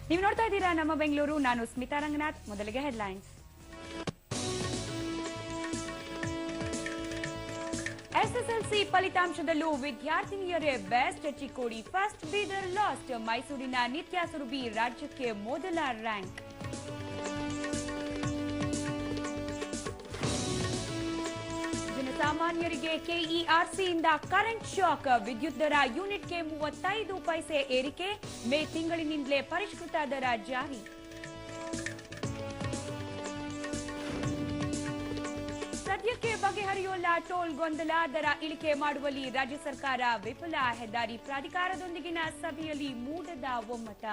ನೀವು ನೋಡ್ತಾ ಇದ್ದೀರಾ ನಮ್ಮ ಬೆಂಗಳೂರು. ನಾನು ಸ್ಮಿತಾ ರಂಗನಾಥ್. ಮೊದಲಿಗೆ ಹೆಡ್ಲೈನ್ಸ್. ಎಸ್ಎಸ್ಎಲ್ಸಿ ಫಲಿತಾಂಶದಲ್ಲೂ ವಿದ್ಯಾರ್ಥಿನಿಯರೇ best. Chikkodi first, Bidar last. ಮೈಸೂರಿನ ನಿತ್ಯಾ ಸುರಭಿ ರಾಜ್ಯಕ್ಕೆ ಮೊದಲ ರ್ಯಾಂಕ್. ಜನಸಾಮಾನ್ಯರಿಗೆ ಕೆಇಆರ್ಸಿಯಿಂದ ಕರೆಂಟ್ ಶಾಕ್. ವಿದ್ಯುತ್ ದರ ಯೂನಿಟ್ಗೆ 35 ಪೈಸೆ ಏರಿಕೆ. ಮೇ ತಿಂಗಳಿನಿಂದಲೇ ಪರಿಷ್ಕೃತ ದರ ಜಾರಿ. ಸದ್ಯಕ್ಕೆ ಬಗೆಹರಿಯೋಲ್ಲ ಟೋಲ್ ಗೊಂದಲ. ದರ ಇಳಿಕೆ ಮಾಡುವಲ್ಲಿ ರಾಜ್ಯ ಸರ್ಕಾರ ವಿಫಲ. ಹೆದ್ದಾರಿ ಪ್ರಾಧಿಕಾರದೊಂದಿಗಿನ ಸಭೆಯಲ್ಲಿ ಮೂಡದ ಒಮ್ಮತ.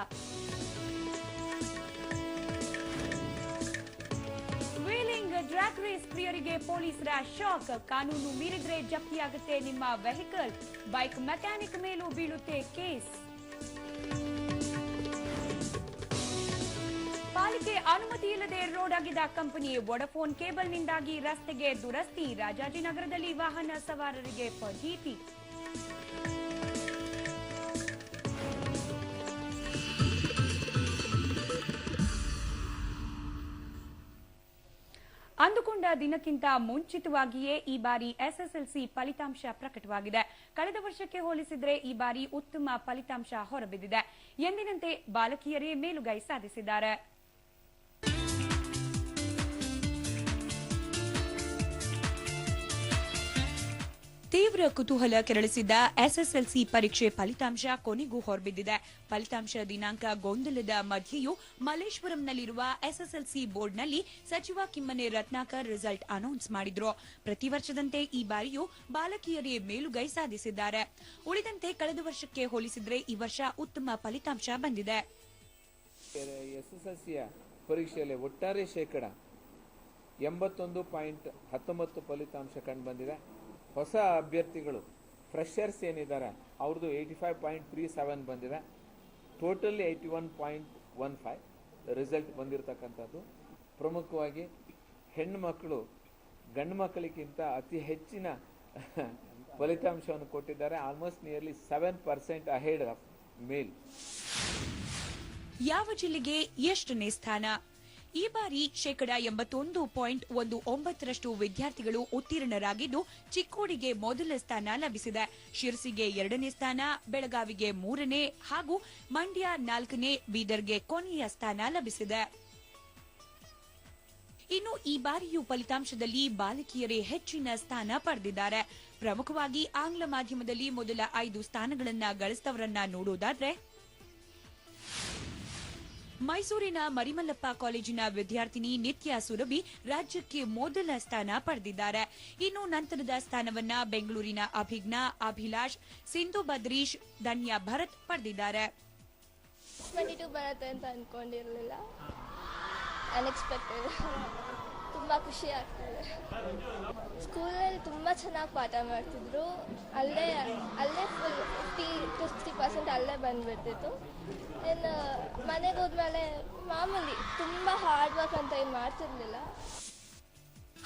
ವೀಲಿಂಗ್ ಡ್ರ್ಯಾಗ್ ರೇಸ್ ಪ್ರಿಯರಿಗೆ ಪೊಲೀಸರ ಶಾಕ್. ಕಾನೂನು ಮೀರಿದ್ರೆ ಜಪ್ತಿಯಾಗುತ್ತೆ ನಿಮ್ಮ ವೆಹಿಕಲ್. ಬೈಕ್ ಮೆಕ್ಯಾನಿಕ್ ಮೇಲೂ ಬೀಳುತ್ತೆ ಕೇಸ್. ಪಾಲಿಕೆ ಅನುಮತಿ ಇಲ್ಲದೆ ರೋಡ್ ಆಗಿದ್ದ ಕಂಪನಿ ವೊಡಾಫೋನ್ ಕೇಬಲ್ನಿಂದಾಗಿ ರಸ್ತೆಗೆ ದುರಸ್ತಿ. ರಾಜಾಜಿನಗರದಲ್ಲಿ ವಾಹನ ಸವಾರರಿಗೆ ಫಜೀತಿ. ಅಂದುಕೊಂಡ ದಿನಕ್ಕಿಂತ ಮುಂಚಿತವಾಗಿಯೇ ಈ ಬಾರಿ ಎಸ್ಎಸ್ಎಲ್ಸಿ ಫಲಿತಾಂಶ ಪ್ರಕಟವಾಗಿದೆ. ಕಳೆದ ವರ್ಷಕ್ಕೆ ಹೋಲಿಸಿದರೆ ಈ ಬಾರಿ ಉತ್ತಮ ಫಲಿತಾಂಶ ಹೊರಬಿದ್ದಿದೆ. ಎಂದಿನಂತೆ ಬಾಲಕಿಯರೇ ಮೇಲುಗೈ ಸಾಧಿಸಿದ್ದಾರೆ. ತೀವ್ರ ಕುತೂಹಲ ಕೆರಳಿಸಿದ್ದ ಎಸ್ಎಸ್ಎಲ್ಸಿ ಪರೀಕ್ಷೆ ಫಲಿತಾಂಶ ಕೊನೆಗೂ ಹೊರಬಿದ್ದಿದೆ. ಫಲಿತಾಂಶ ದಿನಾಂಕ ಗೊಂದಲದ ಮಧ್ಯೆಯೂ ಮಲ್ಲೇಶ್ವರಂನಲ್ಲಿರುವ ಎಸ್ಎಸ್ಎಲ್ಸಿ ಬೋರ್ಡ್ನಲ್ಲಿ ಸಚಿವ ಕಿಮ್ಮನೆ ರತ್ನಾಕರ್ ರಿಸಲ್ಟ್ ಅನೌನ್ಸ್ ಮಾಡಿದ್ರು. ಪ್ರತಿ ವರ್ಷದಂತೆ ಈ ಬಾರಿಯೂ ಬಾಲಕಿಯರೇ ಮೇಲುಗೈ ಸಾಧಿಸಿದ್ದಾರೆ. ಉಳಿದಂತೆ ಕಳೆದ ವರ್ಷಕ್ಕೆ ಹೋಲಿಸಿದ್ರೆ ಈ ವರ್ಷ ಉತ್ತಮ ಫಲಿತಾಂಶ ಬಂದಿದೆ. ಎಸ್ಎಸ್ಎಲ್ಸಿಯ ಪರೀಕ್ಷೆಯಲ್ಲಿ ಒಟ್ಟಾರೆ ಶೇಕಡ 81.19 ಫಲಿತಾಂಶ ಕಂಡುಬಂದಿದೆ. ಹೊಸ ಅಭ್ಯರ್ಥಿಗಳು ಫ್ರೆಷರ್ಸ್ ಏನಿದ್ದಾರೆ ಅವ್ರದ್ದು 85.37 ಬಂದಿದೆ. ಟೋಟಲಿ 81.15 ರಿಸಲ್ಟ್ ಬಂದಿರತಕ್ಕಂಥದ್ದು. ಪ್ರಮುಖವಾಗಿ ಹೆಣ್ಣು ಮಕ್ಕಳು ಗಂಡು ಮಕ್ಕಳಿಗಿಂತ ಅತಿ ಹೆಚ್ಚಿನ ಫಲಿತಾಂಶವನ್ನು ಕೊಟ್ಟಿದ್ದಾರೆ. Almost nearly 7% ahead of male. ಯಾವ ಜಿಲ್ಲೆಗೆ ಎಷ್ಟನೇ ಸ್ಥಾನ? ಈ ಬಾರಿ ಶೇಕಡ 81.19% ವಿದ್ಯಾರ್ಥಿಗಳು ಉತ್ತೀರ್ಣರಾಗಿದ್ದು ಚಿಕ್ಕೋಡಿಗೆ ಮೊದಲ ಸ್ಥಾನ ಲಭಿಸಿದೆ. ಶಿರಸಿಗೆ 2ನೇ ಸ್ಥಾನ, ಬೆಳಗಾವಿಗೆ 3ನೇ ಹಾಗೂ ಮಂಡ್ಯ 4ನೇ, ಬೀದರ್ಗೆ ಕೊನೆಯ ಸ್ಥಾನ ಲಭಿಸಿದೆ. ಇನ್ನು ಈ ಬಾರಿಯೂ ಫಲಿತಾಂಶದಲ್ಲಿ ಬಾಲಕಿಯರೇ ಹೆಚ್ಚಿನ ಸ್ಥಾನ ಪಡೆದಿದ್ದಾರೆ. ಪ್ರಮುಖವಾಗಿ ಆಂಗ್ಲ ಮಾಧ್ಯಮದಲ್ಲಿ ಮೊದಲ 5 ಸ್ಥಾನಗಳನ್ನು ಗಳಿಸಿದವರನ್ನ ನೋಡುವುದಾದ್ರೆ ಮೈಸೂರಿನ ಮರಿಮಲ್ಲಪ್ಪ ಕಾಲೇಜಿನ ವಿದ್ಯಾರ್ಥಿನಿ ನಿತ್ಯಾ ಸುರಭಿ ರಾಜ್ಯಕ್ಕೆ ಮೊದಲ ಸ್ಥಾನ ಪಡೆದಿದ್ದಾರೆ. ಇನ್ನು ನಂತರದ ಸ್ಥಾನವನ್ನ ಬೆಂಗಳೂರಿನ ಅಭಿಜ್ಞಾ, ಅಭಿಲಾಷ್, ಸಿಂಧು ಬದ್ರೀಶ್, ಧನ್ಯಾ ಭರತ್ ಪಡೆದಿದ್ದಾರೆ. 22 ಬರುತ್ತೆ ಅಂತ ಅನ್ಕೊಂಡಿರಲಿಲ್ಲ. ಅನ್ಎಕ್ಸ್ಪೆಕ್ಟೆಡ್. ತುಂಬಾ ಖುಷಿ ಆಗ್ತದೆ. ಸ್ಕೂಲಲ್ಲಿ ತುಂಬಾ ಚೆನ್ನಾಗಿ ಪಾಠ ಮಾಡ್ತಿದ್ರು. ಅಲ್ಲೇ ಫುಲ್ 50-60% ಅಲ್ಲೇ ಬಂದ್ಬಿಡ್ತಿತ್ತು. ಇನ್ನು ಮನೆಗೆ ಹೋದ್ಮೇಲೆ ಮಾಮೂಲಿ ತುಂಬಾ ಹಾರ್ಡ್ ವರ್ಕ್ ಅಂತ ಏನು ಮಾಡ್ತಿರ್ಲಿಲ್ಲ.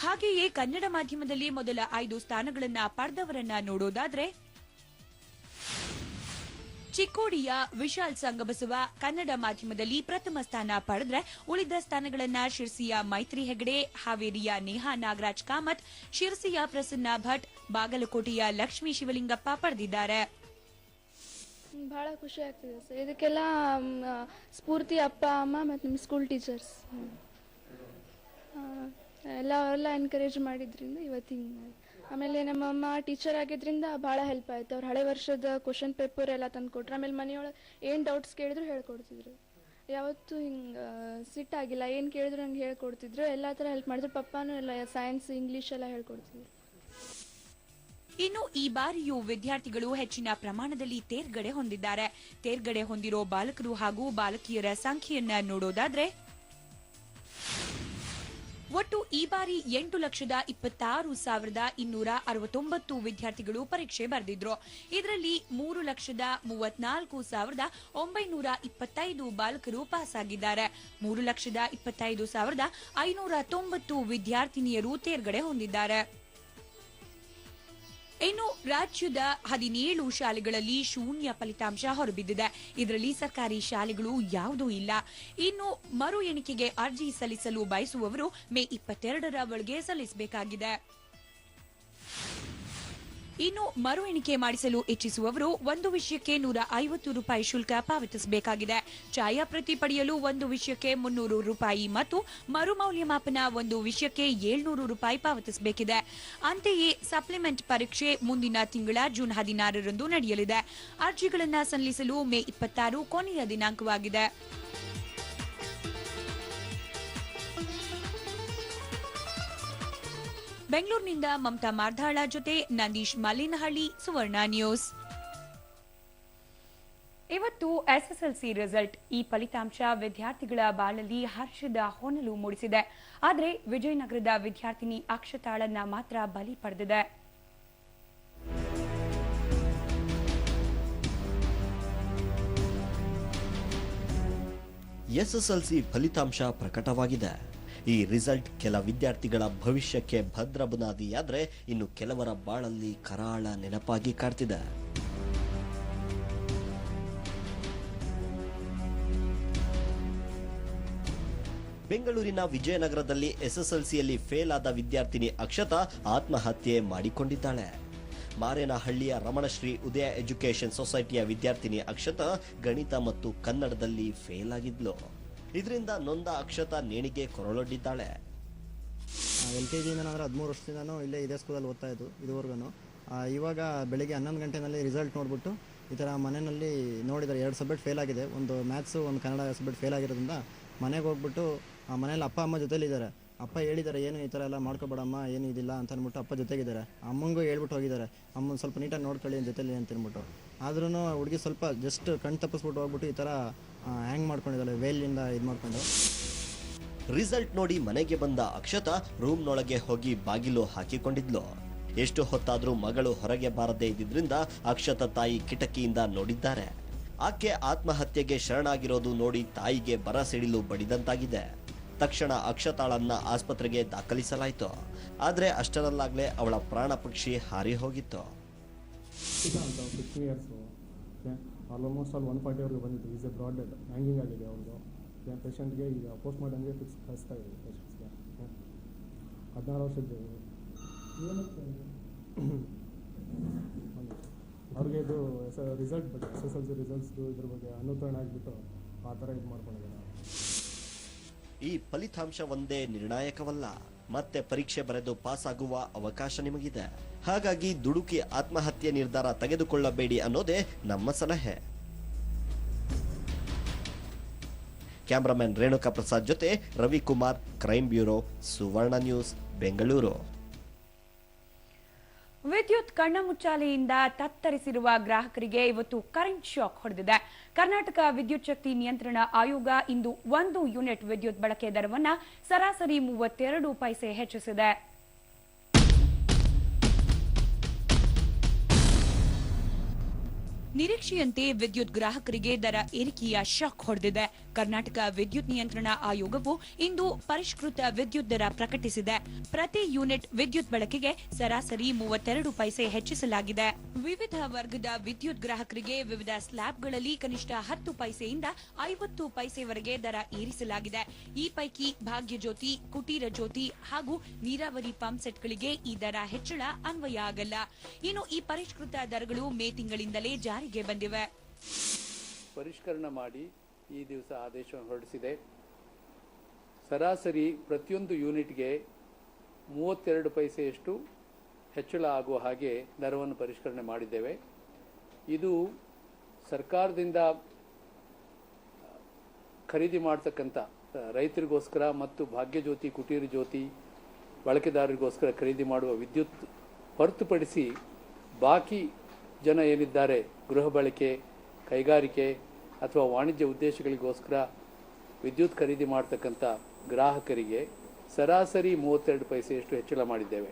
ಹಾಗೆಯೇ ಕನ್ನಡ ಮಾಧ್ಯಮದಲ್ಲಿ ಮೊದಲ 5 ಸ್ಥಾನಗಳನ್ನ ಪಡೆದವರನ್ನ ನೋಡೋದಾದ್ರೆ ಚಿಕ್ಕೋಡಿಯ ವಿಶಾಲ್ ಸಂಗಬಸವ ಕನ್ನಡ ಮಾಧ್ಯಮದಲ್ಲಿ ಪ್ರಥಮ ಸ್ಥಾನ ಪಡೆದ್ರೆ ಉಳಿದ ಸ್ಥಾನಗಳನ್ನ ಶಿರಸಿಯ ಮೈತ್ರಿ ಹೆಗಡೆ, ಹಾವೇರಿಯ ನೇಹಾ ನಾಗರಾಜ್ ಕಾಮತ್, ಶಿರಸಿಯ ಪ್ರಸನ್ನ ಭಟ್, ಬಾಗಲಕೋಟೆಯ ಲಕ್ಷ್ಮೀ ಶಿವಲಿಂಗಪ್ಪ ಪಡೆದಿದ್ದಾರೆ. ಬಹಳ ಖುಷಿ ಆಗ್ತಿದೆ ಸರ್. ಇದಕ್ಕೆಲ್ಲ ಸ್ಫೂರ್ತಿ ಅಪ್ಪ ಅಮ್ಮ ಮತ್ತು ನಿಮ್ಮ ಸ್ಕೂಲ್ ಟೀಚರ್ಸ್ ಎಲ್ಲ ಎನ್ಕರೇಜ್ ಮಾಡಿದ್ರಿಂದ ಇವತ್ತು ಹಿಂಗೆ. ಆಮೇಲೆ ನಮ್ಮಮ್ಮ ಟೀಚರ್ ಆಗಿದ್ರಿಂದ ಭಾಳ ಹೆಲ್ಪ್ ಆಯ್ತು. ಅವ್ರು ಹಳೆ ವರ್ಷದ ಕ್ವಶನ್ ಪೇಪರ್ ಎಲ್ಲ ತಂದು ಕೊಟ್ರು. ಆಮೇಲೆ ಮನೆಯೊಳಗೆ ಏನು ಡೌಟ್ಸ್ ಕೇಳಿದ್ರು ಹೇಳ್ಕೊಡ್ತಿದ್ರು. ಯಾವತ್ತೂ ಹಿಂಗೆ ಸಿಟ್ಟಾಗಿಲ್ಲ. ಏನು ಕೇಳಿದ್ರು ನಂಗೆ ಹೇಳ್ಕೊಡ್ತಿದ್ರು. ಎಲ್ಲ ಥರ ಹೆಲ್ಪ್ ಮಾಡಿದ್ರು. ಪಪ್ಪಾನು ಎಲ್ಲ ಸೈನ್ಸ್, ಇಂಗ್ಲೀಷ್ ಎಲ್ಲ ಹೇಳ್ಕೊಡ್ತಿದ್ರು. ಇನ್ನು ಈ ಬಾರಿಯೂ ವಿದ್ಯಾರ್ಥಿಗಳು ಹೆಚ್ಚಿನ ಪ್ರಮಾಣದಲ್ಲಿ ತೇರ್ಗಡೆ ಹೊಂದಿದ್ದಾರೆ. ತೇರ್ಗಡೆ ಹೊಂದಿರೋ ಬಾಲಕರು ಹಾಗೂ ಬಾಲಕಿಯರ ಸಂಖ್ಯೆಯನ್ನ ನೋಡೋದಾದ್ರೆ ಒಟ್ಟು ಈ ಬಾರಿ 8,26,269 ವಿದ್ಯಾರ್ಥಿಗಳು ಪರೀಕ್ಷೆ ಬರೆದಿದ್ರು. ಇದರಲ್ಲಿ 3,34,925 ಬಾಲಕರು ಪಾಸ್ ಆಗಿದ್ದಾರೆ. 3,25,590 ವಿದ್ಯಾರ್ಥಿನಿಯರು ತೇರ್ಗಡೆ ಹೊಂದಿದ್ದಾರೆ. ಇನ್ನು ರಾಜ್ಯದ 17 ಶಾಲೆಗಳಲ್ಲಿ ಶೂನ್ಯ ಫಲಿತಾಂಶ ಹೊರಬಿದ್ದಿದೆ. ಇದರಲ್ಲಿ ಸರ್ಕಾರಿ ಶಾಲೆಗಳು ಯಾವುದೂ ಇಲ್ಲ. ಇನ್ನು ಮರು ಎಣಿಕೆಗೆ ಅರ್ಜಿ ಸಲ್ಲಿಸಲು ಬಯಸುವವರು ಮೇ 22ರ ಒಳಗೆ ಸಲ್ಲಿಸಬೇಕಾಗಿದೆ. ಇನ್ನು ಮರು ಎಣಿಕೆ ಮಾಡಿಸಲು ಇಚ್ಛಿಸುವವರು ಒಂದು ವಿಷಯಕ್ಕೆ ₹150 ಶುಲ್ಕ ಪಾವತಿಸಬೇಕಾಗಿದೆ. ಛಾಯಾಪ್ರತಿ ಪಡೆಯಲು ಒಂದು ವಿಷಯಕ್ಕೆ ₹300 ಮತ್ತು ಮರು ಮೌಲ್ಯಮಾಪನ ಒಂದು ವಿಷಯಕ್ಕೆ ₹700 ಪಾವತಿಸಬೇಕಿದೆ. ಅಂತೆಯೇ ಸಪ್ಲಿಮೆಂಟ್ ಪರೀಕ್ಷೆ ಮುಂದಿನ ತಿಂಗಳ ಜೂನ್ 16ರಂದು ನಡೆಯಲಿದೆ. ಅರ್ಜಿಗಳನ್ನು ಸಲ್ಲಿಸಲು ಮೇ 26 ಕೊನೆಯ ದಿನಾಂಕವಾಗಿದೆ. ಬೆಂಗಳೂರಿನಿಂದ ಮಮತಾ ಮಾರ್ಧಾಳ ಜೊತೆ ನಂದೀಶ್ ಮಲ್ಲಿನಹಳ್ಳಿ, ಸುವರ್ಣ ನ್ಯೂಸ್. ಇವತ್ತು ಎಸ್ಎಸ್ಎಲ್ಸಿ ರಿಸಲ್ಟ್. ಈ ಫಲಿತಾಂಶ ವಿದ್ಯಾರ್ಥಿಗಳ ಬಾಳಲ್ಲಿ ಹರ್ಷದ ಹೊನಲು ಮೂಡಿಸಿದೆ. ಆದರೆ ವಿಜಯನಗರದ ವಿದ್ಯಾರ್ಥಿನಿ ಅಕ್ಷತಾಳನ್ನ ಮಾತ್ರ ಬಲಿ ಪಡೆದಿದೆ. ಎಸ್ಎಸ್ಎಲ್ಸಿ ಫಲಿತಾಂಶ ಪ್ರಕಟವಾಗಿದೆ. ಈ ರಿಸಲ್ಟ್ ಕೆಲ ವಿದ್ಯಾರ್ಥಿಗಳ ಭವಿಷ್ಯಕ್ಕೆ ಭದ್ರ ಬುನಾದಿಯಾದ್ರೆ ಇನ್ನು ಕೆಲವರ ಬಾಳಲ್ಲಿ ಕರಾಳ ನೆನಪಾಗಿ ಕಾಡ್ತಿದೆ. ಬೆಂಗಳೂರಿನ ವಿಜಯನಗರದಲ್ಲಿ ಎಸ್ಎಸ್ಎಲ್ಸಿಯಲ್ಲಿ ಫೇಲ್ ಆದ ವಿದ್ಯಾರ್ಥಿನಿ ಅಕ್ಷತಾ ಆತ್ಮಹತ್ಯೆ ಮಾಡಿಕೊಂಡಿದ್ದಾಳೆ. ಮಾರೇನಹಳ್ಳಿಯ ರಮಣಶ್ರೀ ಉದಯ ಎಜುಕೇಷನ್ ಸೊಸೈಟಿಯ ವಿದ್ಯಾರ್ಥಿನಿ ಅಕ್ಷತಾ ಗಣಿತ ಮತ್ತು ಕನ್ನಡದಲ್ಲಿ ಫೇಲ್ ಆಗಿದ್ಲು. ಇದರಿಂದ ನೊಂದ ಅಕ್ಷತಾ ನೇಣಿಗೆ ಕೊರಳೊಡ್ಡಿದ್ದಾಳೆ. LKG ನಾನು 13 ವರ್ಷದಿಂದನೂ ಇದೇ ಸ್ಕೂಲಲ್ಲಿ ಓದ್ತಾ ಇದ್ದು ಇದುವರೆಗೂ. ಇವಾಗ ಬೆಳಿಗ್ಗೆ 11 ಗಂಟೆನಲ್ಲಿ ರಿಸಲ್ಟ್ ನೋಡಿಬಿಟ್ಟು ಈ ಥರ ಮನೆಯಲ್ಲಿ ನೋಡಿದ್ದಾರೆ 2 ಸಬ್ಜೆಕ್ಟ್ ಫೇಲ್ ಆಗಿದೆ, ಒಂದು ಮ್ಯಾಥ್ಸು ಒಂದು ಕನ್ನಡ ಸಬ್ಜೆಕ್ಟ್ ಫೇಲ್ ಆಗಿರೋದ್ರಿಂದ ಮನೆಗೆ ಹೋಗ್ಬಿಟ್ಟು ಮನೇಲಿ ಅಪ್ಪ ಅಮ್ಮ ಜೊತೆಲಿದ್ದಾರೆ. ಅಪ್ಪ ಹೇಳಿದ್ದಾರೆ ಏನು ಈ ಥರ ಎಲ್ಲ ಮಾಡ್ಕೊಬೇಡಮ್ಮ, ಏನು ಇದಿಲ್ಲ ಅಂತ ಅಂದ್ಬಿಟ್ಟು ಅಪ್ಪ ಜೊತೆಗಿದ್ದಾರೆ. ಅಮ್ಮಂಗೂ ಹೇಳ್ಬಿಟ್ಟು ಹೋಗಿದ್ದಾರೆ, ಅಮ್ಮನ ಸ್ವಲ್ಪ ನೀಟಾಗಿ ನೋಡ್ಕೊಳ್ಳಿ ಜೊತೆಲಿ ಅಂತ ಅಂದ್ಬಿಟ್ಟು. ಆದ್ರೂ ಹುಡುಗಿ ಸ್ವಲ್ಪ ಜಸ್ಟ್ ಕಣ್ ತಪ್ಪಿಸ್ಬಿಟ್ಟು ಹೋಗ್ಬಿಟ್ಟು ಈ ಥರ ಹ್ಯಾಂಗ್ ಮಾಡ್ಕೊಂಡಿದ್ದಾಳೆ, ವೇಲಿಂದ ಇದು ಮಾಡ್ಕೊಂಡು. ರಿಸಲ್ಟ್ ನೋಡಿ ಮನೆಗೆ ಬಂದ ಅಕ್ಷತಾ ರೂಮ್ನೊಳಗೆ ಹೋಗಿ ಬಾಗಿಲು ಹಾಕಿಕೊಂಡಿದ್ಲು. ಎಷ್ಟು ಹೊತ್ತಾದ್ರೂ ಮಗಳು ಹೊರಗೆ ಬಾರದೇ ಇದ್ದಿದ್ರಿಂದ ಅಕ್ಷತಾ ತಾಯಿ ಕಿಟಕಿಯಿಂದ ನೋಡಿದ್ದಾರೆ. ಆಕೆ ಆತ್ಮಹತ್ಯೆಗೆ ಶರಣಾಗಿರೋದು ನೋಡಿ ತಾಯಿಗೆ ಬರ ಸಿಡಿಲು ಬಡಿದಂತಾಗಿದೆ. ತಕ್ಷಣ ಅಕ್ಷತಾಳನ್ನ ಆಸ್ಪತ್ರೆಗೆ ದಾಖಲಿಸಲಾಯಿತು. ಆದ್ರೆ ಅಷ್ಟರಲ್ಲಾಗ್ಲೇ ಅವಳ ಪ್ರಾಣ ಪಕ್ಷಿ ಹಾರಿ ಹೋಗಿತ್ತು. ಆಲ್ಮೋಸ್ಟ್ ಆಲ್ 140 ಬಂದಿತ್ತು. Is a brought dead, hanging ಆಗಿದೆ ಅವ್ರದ್ದು. ಪೇಷಂಟ್ಗೆ ಈಗ ಪೋಸ್ಟ್ ಮಾರ್ಟಮ್ಗೆ ಫಿಕ್ಸ್ ಕಳಿಸ್ತಾ ಇದ್ದೀವಿ ಪೇಷಂಟ್ಸ್ಗೆ. 16 ವರ್ಷದ್ದು ಅವ್ರಿಗೆ ಇದು ರಿಸಲ್ಟ್ ಬಗ್ಗೆ SSLC ರಿಸಲ್ಟ್ಸ್ದು ಇದ್ರ ಬಗ್ಗೆ ಅನುಕರಣೆ ಆಗಿಬಿಟ್ಟು ಆ ಥರ ಇದು ಮಾಡ್ಕೊಂಡಿದ್ದಾರೆ. ಈ ಫಲಿತಾಂಶ ಒಂದೇ ನಿರ್ಣಾಯಕವಲ್ಲ, ಮತ್ತೆ ಪರೀಕ್ಷೆ ಬರೆದು ಪಾಸ್ ಆಗುವ ಅವಕಾಶ ನಿಮಗಿದೆ. ಹಾಗಾಗಿ ದುಡುಕಿ ಆತ್ಮಹತ್ಯೆ ನಿರ್ಧಾರ ತೆಗೆದುಕೊಳ್ಳಬೇಡಿ ಅನ್ನೋದೇ ನಮ್ಮ ಸಲಹೆ. ಕ್ಯಾಮರಾಮನ್ ರೇಣುಕಾ ಪ್ರಸಾದ್ ಜೊತೆ ರವಿಕುಮಾರ್, ಕ್ರೈಮ್ ಬ್ಯೂರೋ, ಸುವರ್ಣ ನ್ಯೂಸ್, ಬೆಂಗಳೂರು. ವಿದ್ಯುತ್ ಕಣ್ಣಮುಚ್ಚಾಲೆಯಿಂದ ತತ್ತರಿಸಿರುವ ಗ್ರಾಹಕರಿಗೆ ಇವತ್ತು ಕರೆಂಟ್ ಶಾಕ್ ಹೊಡೆದಿದೆ. ಕರ್ನಾಟಕ ವಿದ್ಯುತ್ ಶಕ್ತಿ ನಿಯಂತ್ರಣ ಆಯೋಗ ಇಂದು 1 ಯೂನಿಟ್ ವಿದ್ಯುತ್ ಬಳಕೆ ದರವನ್ನು ಸರಾಸರಿ 32 ಪೈಸೆ ಹೆಚ್ಚಿಸಿದೆ. ನಿರೀಕ್ಷೆಯಂತೆ ವಿದ್ಯುತ್ ಗ್ರಾಹಕರಿಗೆ ದರ ಏರಿಕೆಯ ಶಾಕ್ ಹೊಡೆದಿದೆ. ಕರ್ನಾಟಕ ವಿದ್ಯುತ್ ನಿಯಂತ್ರಣ ಆಯೋಗವು ಇಂದು ಪರಿಷ್ಕೃತ ವಿದ್ಯುತ್ ದರ ಪ್ರಕಟಿಸಿದೆ. ಪ್ರತಿ ಯೂನಿಟ್ ವಿದ್ಯುತ್ ಬಳಕೆಗೆ ಸರಾಸರಿ 32 ಪೈಸೆ ಹೆಚ್ಚಿಸಲಾಗಿದೆ. ವಿವಿಧ ವರ್ಗದ ವಿದ್ಯುತ್ ಗ್ರಾಹಕರಿಗೆ ವಿವಿಧ ಸ್ಲ್ಯಾಬ್ಗಳಲ್ಲಿ ಕನಿಷ್ಠ 10 ಪೈಸೆಯಿಂದ 50 ಪೈಸೆವರೆಗೆ ದರ ಏರಿಸಲಾಗಿದೆ. ಈ ಪೈಕಿ ಭಾಗ್ಯಜ್ಯೋತಿ, ಕುಟೀರ ಜ್ಯೋತಿ ಹಾಗೂ ನೀರಾವರಿ ಪಂಪ್ ಸೆಟ್ಗಳಿಗೆ ಈ ದರ ಹೆಚ್ಚಳ ಅನ್ವಯ ಆಗಲ್ಲ. ಇನ್ನು ಈ ಪರಿಷ್ಕೃತ ದರಗಳು ಮೇ ತಿಂಗಳಿಂದಲೇ ಜಾರಿಗೆ ಬಂದಿವೆ. ಪರಿಷ್ಕರಣೆ ಮಾಡಿ ಈ ದಿವಸ ಆದೇಶ ಹೊರಡಿಸಿದೆ. ಸರಾಸರಿ ಪ್ರತಿಯೊಂದು ಯೂನಿಟ್ಗೆ 32 ಪೈಸೆಯಷ್ಟು ಹೆಚ್ಚಳ ಆಗುವ ಹಾಗೆ ದರವನ್ನು ಪರಿಷ್ಕರಣೆ ಮಾಡಿದ್ದೇವೆ. ಇದು ಸರ್ಕಾರದಿಂದ ಖರೀದಿ ಮಾಡತಕ್ಕಂಥ ರೈತರಿಗೋಸ್ಕರ ಮತ್ತು ಭಾಗ್ಯಜ್ಯೋತಿ, ಕುಟೀರ ಜ್ಯೋತಿ ಬಳಕೆದಾರರಿಗೋಸ್ಕರ ಖರೀದಿ ಮಾಡುವ ವಿದ್ಯುತ್ ಹೊರತುಪಡಿಸಿ ಬಾಕಿ ಜನ ಏನಿದ್ದಾರೆ ಗೃಹ ಬಳಕೆ, ಕೈಗಾರಿಕೆ ಅಥವಾ ವಾಣಿಜ್ಯ ಉದ್ದೇಶಗಳಿಗೋಸ್ಕರ ವಿದ್ಯುತ್ ಖರೀದಿ ಮಾಡತಕ್ಕಂಥ ಗ್ರಾಹಕರಿಗೆ ಸರಾಸರಿ 32 ಪೈಸೆಯಷ್ಟು ಹೆಚ್ಚಳ ಮಾಡಿದ್ದೇವೆ.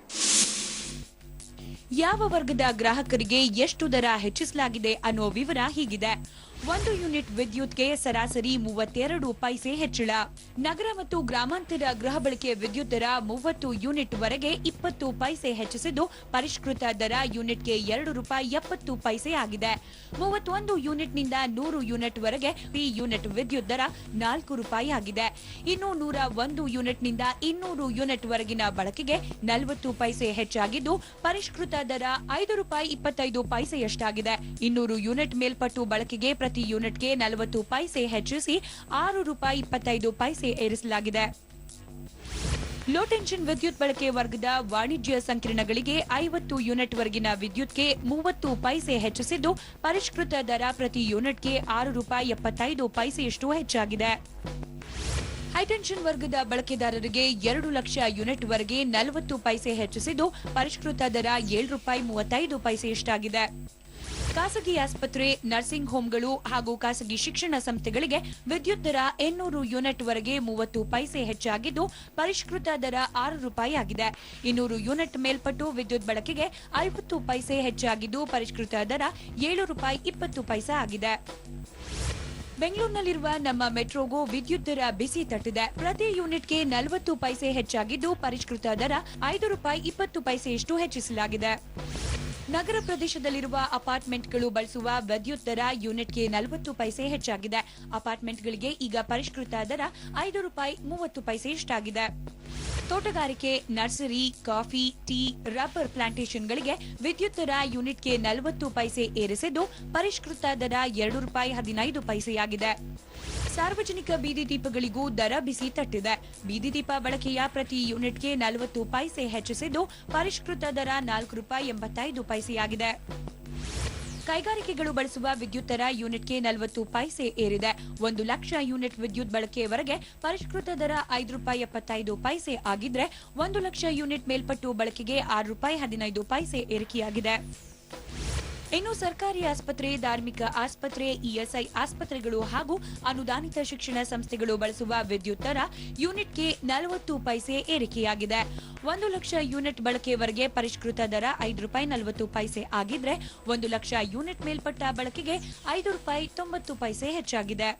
ಯಾವ ವರ್ಗದ ಗ್ರಾಹಕರಿಗೆ ಎಷ್ಟು ದರ ಹೆಚ್ಚಿಸಲಾಗಿದೆ ಅನ್ನೋ ವಿವರ ಹೀಗಿದೆ. 1 ಯೂನಿಟ್ ವಿದ್ಯುತ್ಗೆ ಸರಾಸರಿ 32 ಪೈಸೆ ಹೆಚ್ಚಳ. ನಗರ ಮತ್ತು ಗ್ರಾಮಾಂತರ ಗೃಹ ಬಳಕೆ ವಿದ್ಯುತ್ ದರ 30 ಯೂನಿಟ್ ವರೆಗೆ 20 ಪೈಸೆ ಹೆಚ್ಚಿಸಿದ್ದು ಪರಿಷ್ಕೃತ ದರ ಯೂನಿಟ್ಗೆ ₹2.70 ಆಗಿದೆ. 31 ಯೂನಿಟ್ನಿಂದ 100 ಯೂನಿಟ್ ವರೆಗೆ ಪ್ರತಿ ಯೂನಿಟ್ ವಿದ್ಯುತ್ ದರ ₹4 ಆಗಿದೆ. ಇನ್ನು 101 ಯೂನಿಟ್ನಿಂದ 200 ಯೂನಿಟ್ ವರೆಗಿನ ಬಳಕೆಗೆ 40 ಪೈಸೆ ಹೆಚ್ಚಾಗಿದ್ದು ಪರಿಷ್ಕೃತ ದರ ₹5.25 200 ಯೂನಿಟ್ ಮೇಲ್ಪಟ್ಟು ಬಳಕೆಗೆ ಪ್ರತಿ ಯೂನಿಟ್ಗೆ 40 ಪೈಸೆ ಹೆಚ್ಚಿಸಿ ₹6.25 ಏರಿಸಲಾಗಿದೆ. ಲೋ ಟೆನ್ಷನ್ ವಿದ್ಯುತ್ ಬಳಕೆ ವರ್ಗದ ವಾಣಿಜ್ಯ ಸಂಕೀರ್ಣಗಳಿಗೆ 50 ಯೂನಿಟ್ ವರೆಗಿನ ವಿದ್ಯುತ್ಗೆ 30 ಪೈಸೆ ಹೆಚ್ಚಿಸಿದ್ದು ಪರಿಷ್ಕೃತ ದರ ಪ್ರತಿ ಯೂನಿಟ್ಗೆ ₹6.75 ಹೆಚ್ಚಾಗಿದೆ. ಹೈಟೆನ್ಷನ್ ವರ್ಗದ ಬಳಕೆದಾರರಿಗೆ 2 ಲಕ್ಷ ಯೂನಿಟ್ ವರೆಗೆ 40 ಪೈಸೆ ಹೆಚ್ಚಿಸಿದ್ದು ಪರಿಷ್ಕೃತ ದರ ₹7.35 ಖಾಸಗಿ ಆಸ್ಪತ್ರೆ, ನರ್ಸಿಂಗ್ ಹೋಂಗಳು ಹಾಗೂ ಖಾಸಗಿ ಶಿಕ್ಷಣ ಸಂಸ್ಥೆಗಳಿಗೆ ವಿದ್ಯುತ್ ದರ 800 ಯೂನಿಟ್ ವರೆಗೆ 30 ಪೈಸೆ ಹೆಚ್ಚಾಗಿದ್ದು ಪರಿಷ್ಕೃತ ದರ ₹6 ಆಗಿದೆ. 200 ಯೂನಿಟ್ ಮೇಲ್ಪಟ್ಟು ವಿದ್ಯುತ್ ಬಳಕೆಗೆ 50 ಪೈಸೆ ಹೆಚ್ಚಾಗಿದ್ದು ಪರಿಷ್ಕೃತ ದರ ₹7.20 ಆಗಿದೆ. ಬೆಂಗಳೂರಿನಲ್ಲಿರುವ ನಮ್ಮ ಮೆಟ್ರೋಗೂ ವಿದ್ಯುತ್ ದರ ಬಿಸಿ ತಟ್ಟಿದೆ. ಪ್ರತಿ ಯೂನಿಟ್ಗೆ 40 ಪೈಸೆ ಹೆಚ್ಚಾಗಿದ್ದು ಪರಿಷ್ಕೃತ ದರ ₹5.20 ಹೆಚ್ಚಿಸಲಾಗಿದೆ. ನಗರ ಪ್ರದೇಶದಲ್ಲಿರುವ ಅಪಾರ್ಟ್ಮೆಂಟ್ಗಳು ಬಳಸುವ ವಿದ್ಯುತ್ ದರ ಯೂನಿಟ್ಗೆ 40 ಪೈಸೆ ಹೆಚ್ಚಾಗಿದೆ. ಅಪಾರ್ಟ್ಮೆಂಟ್ಗಳಿಗೆ ಈಗ ಪರಿಷ್ಕೃತ ದರ ₹5.30 ಆಗಿದೆ. ತೋಟಗಾರಿಕೆ, ನರ್ಸರಿ, ಕಾಫಿ, ಟೀ, ರಬ್ಬರ್ ಪ್ಲಾಂಟೇಶನ್ಗಳಿಗೆ ವಿದ್ಯುತ್ ದರ ಯೂನಿಟ್ಗೆ 40 ಪೈಸೆ ಏರಿಸಿದ್ದು ಪರಿಷ್ಕೃತ ದರ ₹2.15 ಆಗಿದೆ. ಸಾರ್ವಜನಿಕ ಬೀದಿ ದೀಪಗಳಿಗೂ ದರ ಬಿಸಿ ತಟ್ಟಿದೆ. ಬೀದಿ ದೀಪ ಬಳಕೆಯ ಪ್ರತಿ ಯೂನಿಟ್ಗೆ 40 ಪೈಸೆ ಹೆಚ್ಚಿಸಿದ್ದು ಪರಿಷ್ಕೃತ ದರ ₹4.85 ಆಗಿದೆ. ಕೈಗಾರಿಕೆಗಳು ಬಳಸುವ ವಿದ್ಯುತ್ ದರ ಯೂನಿಟ್ಗೆ 40 ಪೈಸೆ ಏರಿದೆ. 1 ಲಕ್ಷ ಯೂನಿಟ್ ವಿದ್ಯುತ್ ಬಳಕೆಯವರೆಗೆ ಪರಿಷ್ಕೃತ ದರ ₹5.75 ಆಗಿದ್ರೆ 1 ಲಕ್ಷ ಯೂನಿಟ್ ಮೇಲ್ಪಟ್ಟು ಬಳಕೆಗೆ ₹6.15 ಏರಿಕೆಯಾಗಿದೆ. ಇನ್ನು ಸರ್ಕಾರಿ ಆಸ್ಪತ್ರೆ, ಧಾರ್ಮಿಕ ಆಸ್ಪತ್ರೆ, ಇಎಸ್ಐ ಆಸ್ಪತ್ರೆಗಳು ಹಾಗೂ ಅನುದಾನಿತ ಶಿಕ್ಷಣ ಸಂಸ್ಥೆಗಳು ಬಳಸುವ ವಿದ್ಯುತ್ ದರ ಯೂನಿಟ್ಗೆ 40 ಪೈಸೆ ಏರಿಕೆಯಾಗಿದೆ. 1 ಲಕ್ಷ ಯೂನಿಟ್ ಬಳಕೆಯವರೆಗೆ ಪರಿಷ್ಕೃತ ದರ ₹5.40 ಆಗಿದ್ರೆ 1 ಲಕ್ಷ ಯೂನಿಟ್ ಮೇಲ್ಪಟ್ಟ ಬಳಕೆಗೆ ₹5.90 ಹೆಚ್ಚಾಗಿದೆ.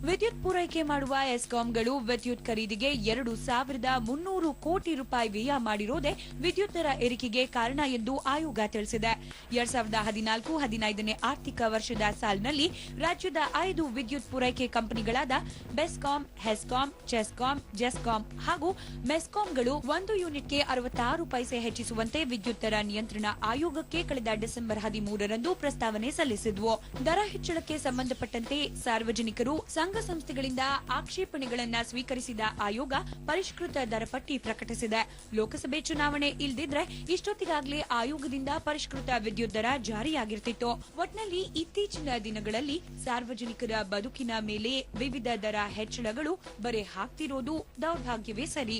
ವಿದ್ಯುತ್ ಪೂರೈಕೆ ಮಾಡುವ ಎಸ್ಕಾಂಗಳು ವಿದ್ಯುತ್ ಖರೀದಿಗೆ 2,300 ಕೋಟಿ ರೂಪಾಯಿ ವ್ಯಯ ಮಾಡಿರೋದೇ ವಿದ್ಯುತ್ ದರ ಏರಿಕೆಗೆ ಕಾರಣ ಎಂದು ಆಯೋಗ ತಿಳಿಸಿದೆ. 2014-15ನೇ ಆರ್ಥಿಕ ವರ್ಷದ ಸಾಲಿನಲ್ಲಿ ರಾಜ್ಯದ 5 ವಿದ್ಯುತ್ ಪೂರೈಕೆ ಕಂಪನಿಗಳಾದ ಬೆಸ್ಕಾಂ, ಹೆಸ್ಕಾಂ, ಚೆಸ್ಕಾಂ, ಜೆಸ್ಕಾಂ ಹಾಗೂ ಮೆಸ್ಕಾಂಗಳು 1 ಯೂನಿಟ್ಗೆ 66 ಪೈಸೆ ಹೆಚ್ಚಿಸುವಂತೆ ವಿದ್ಯುತ್ ದರ ನಿಯಂತ್ರಣ ಆಯೋಗಕ್ಕೆ ಕಳೆದ ಡಿಸೆಂಬರ್ 13ರಂದು ಪ್ರಸ್ತಾವನೆ ಸಲ್ಲಿಸಿದ್ವು. ದರ ಹೆಚ್ಚಳಕ್ಕೆ ಸಂಬಂಧಪಟ್ಟಂತೆ ಸಾರ್ವಜನಿಕರು, ಸಂಘ ಸಂಸ್ಥೆಗಳಿಂದ ಆಕ್ಷೇಪಣೆಗಳನ್ನ ಸ್ವೀಕರಿಸಿದ ಆಯೋಗ ಪರಿಷ್ಕೃತ ದರ ಪಟ್ಟಿ ಪ್ರಕಟಿಸಿದೆ. ಲೋಕಸಭೆ ಚುನಾವಣೆ ಇಲ್ದಿದ್ರೆ ಇಷ್ಟೊತ್ತಿಗಾಗಲೇ ಆಯೋಗದಿಂದ ಪರಿಷ್ಕೃತ ವಿದ್ಯುತ್ ದರ ಜಾರಿಯಾಗಿರ್ತಿತ್ತು. ಒಟ್ನಲ್ಲಿ ಇತ್ತೀಚಿನ ದಿನಗಳಲ್ಲಿ ಸಾರ್ವಜನಿಕರ ಬದುಕಿನ ಮೇಲೆ ವಿವಿಧ ದರ ಹೆಚ್ಚಳಗಳು ಬರೆ ಹಾಕ್ತಿರೋದು ದೌರ್ಭಾಗ್ಯವೇ ಸರಿ.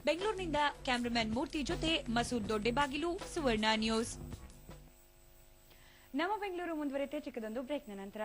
ಬೆಂಗಳೂರಿನಿಂದ ಕ್ಯಾಮರಾಮನ್ ಮೂರ್ತಿ ಜೊತೆ ಮಸೂದ್ ದೊಡ್ಡೆಬಾಗಿಲು, ಸುವರ್ಣ ನ್ಯೂಸ್. ನಮ್ಮ ಬೆಂಗಳೂರು ಮುಂದುವರೆತೆ ಚಿಕ್ಕದೊಂದು ಬ್ರೇಕ್ನ ನಂತರ.